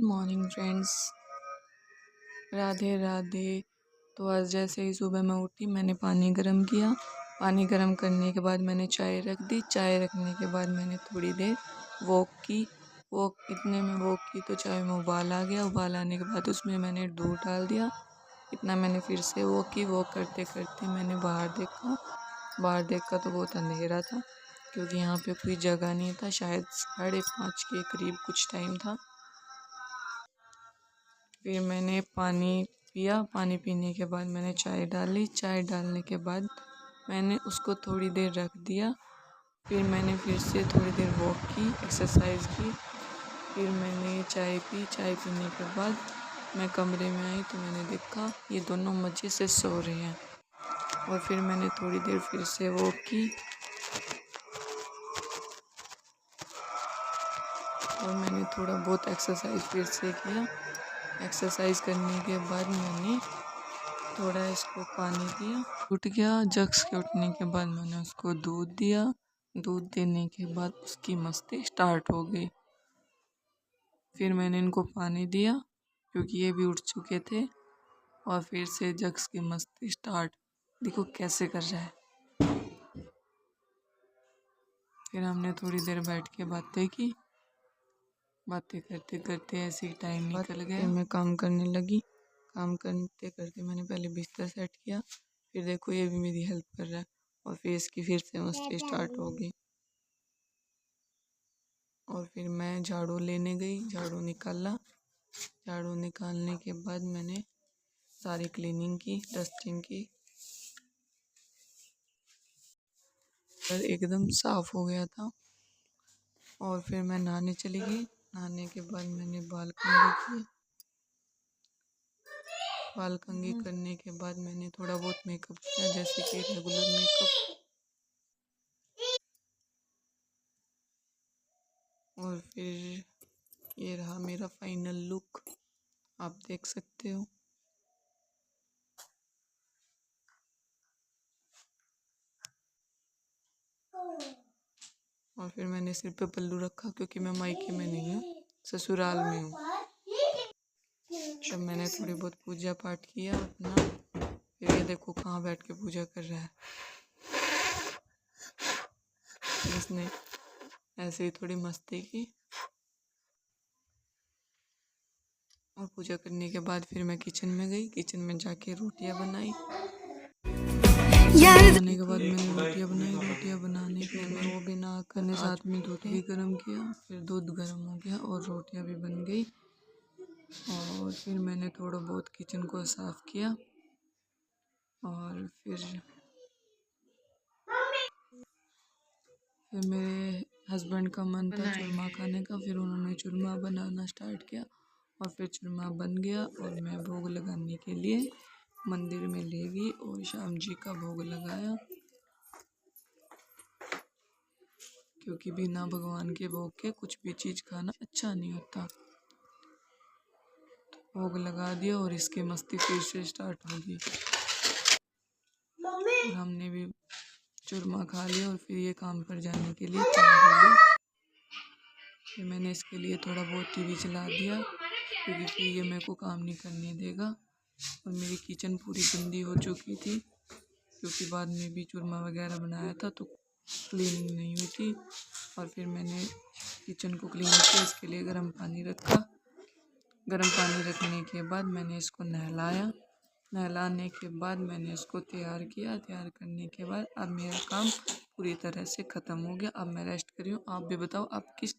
Morning friends, Radhe Radhe. तो आज जैसे ही सुबह मैं उठी मैंने पानी गर्म किया। पानी गर्म करने के बाद मैंने चाय रख दी। चाय रखने के बाद मैंने थोड़ी देर वॉक की। इतने में वॉक की तो चाय में उबाल आ गया। उबाल आने के बाद उसमें मैंने दूध डाल दिया। इतना मैंने फिर से वॉक की। वॉक करते करते मैंने बाहर देखा। बाहर देखा तो बहुत अंधेरा था क्योंकि यहाँ पे कोई जगह नहीं था। शायद 5:30 के करीब कुछ टाइम था। फिर मैंने पानी पिया। पानी पीने के बाद मैंने चाय डाली। चाय डालने के बाद मैंने उसको थोड़ी देर रख दिया। फिर मैंने फिर से थोड़ी देर वॉक की, एक्सरसाइज की। फिर मैंने चाय पी। चाय पीने के बाद मैं कमरे में आई तो मैंने देखा ये दोनों मज़े से सो रहे हैं। और फिर मैंने थोड़ी देर फिर से वॉक की और मैंने थोड़ा बहुत एक्सरसाइज फिर से किया। एक्सरसाइज करने के बाद मैंने थोड़ा इसको पानी दिया। उठ गया। जग्स के उठने के बाद मैंने उसको दूध दिया। दूध देने के बाद उसकी मस्ती स्टार्ट हो गई। फिर मैंने इनको पानी दिया क्योंकि ये भी उठ चुके थे। और फिर से जग्स की मस्ती स्टार्ट। देखो कैसे कर रहा है। फिर हमने थोड़ी देर बैठ के बातें की। बातें करते करते ऐसे ही टाइम निकल गया। फिर मैं काम करने लगी। काम करते करते मैंने पहले बिस्तर सेट किया। फिर देखो ये भी मेरी हेल्प कर रहा है। और फिर इसकी फिर से मस्ती स्टार्ट हो गई। और फिर मैं झाड़ू लेने गई। झाड़ू निकाला। झाड़ू निकालने के बाद मैंने सारी क्लीनिंग की, डस्टिंग की और एकदम साफ हो गया था। और फिर मैं नहाने चली गई। नहाने के बाद मैंने बाल कंघी किए। बाल कंघी करने के बाद मैंने थोड़ा बहुत मेकअप किया, जैसे कि रेगुलर मेकअप। और फिर ये रहा मेरा फाइनल लुक, आप देख सकते हो। और फिर मैंने सिर पे पल्लू रखा क्योंकि मैं मायके में नहीं हूँ, ससुराल में हूँ। जब मैंने थोड़ी बहुत पूजा पाठ किया अपना। फिर ये देखो कहाँ बैठ के पूजा कर रहा है। इसने ऐसे ही थोड़ी मस्ती की। और पूजा करने के बाद फिर मैं किचन में गई। किचन में जाके रोटियां बनाई। बनाने के बाद मैंने रोटियां बनाई। रोटियां बनाने के बाद वो भी ना करने साथ में दूध भी गर्म किया। फिर दूध गर्म हो गया और रोटियां भी बन गई। और फिर मैंने थोड़ा बहुत किचन को साफ किया। और फिर मेरे हस्बैंड का मन था चूरमा खाने का। फिर उन्होंने चूरमा बनाना स्टार्ट किया और फिर चूरमा बन गया। और मैं भोग लगाने के लिए मंदिर में ले गई और श्याम जी का भोग लगाया, क्योंकि बिना भगवान के भोग के कुछ भी चीज़ खाना अच्छा नहीं होता। तो भोग लगा दिया और इसकी मस्ती फिर से स्टार्ट होगी। और हमने भी चूरमा खा लिया और फिर ये काम पर जाने के लिए तैयार हो गई। फिर मैंने इसके लिए थोड़ा बहुत टीवी चला दिया क्योंकि फिर ये मेरे को काम नहीं करने देगा। और मेरी किचन पूरी गंदी हो चुकी थी क्योंकि बाद में भी चूरमा वगैरह बनाया था तो क्लीनिंग नहीं हुई थी। और फिर मैंने किचन को क्लीन किया। इसके लिए गर्म पानी रखा। गर्म पानी रखने के बाद मैंने इसको नहलाया। नहलाने के बाद मैंने इसको तैयार किया। तैयार करने के बाद अब मेरा काम पूरी तरह से ख़त्म हो गया। अब मैं रेस्ट कर रही हूँ। आप भी बताओ आप किस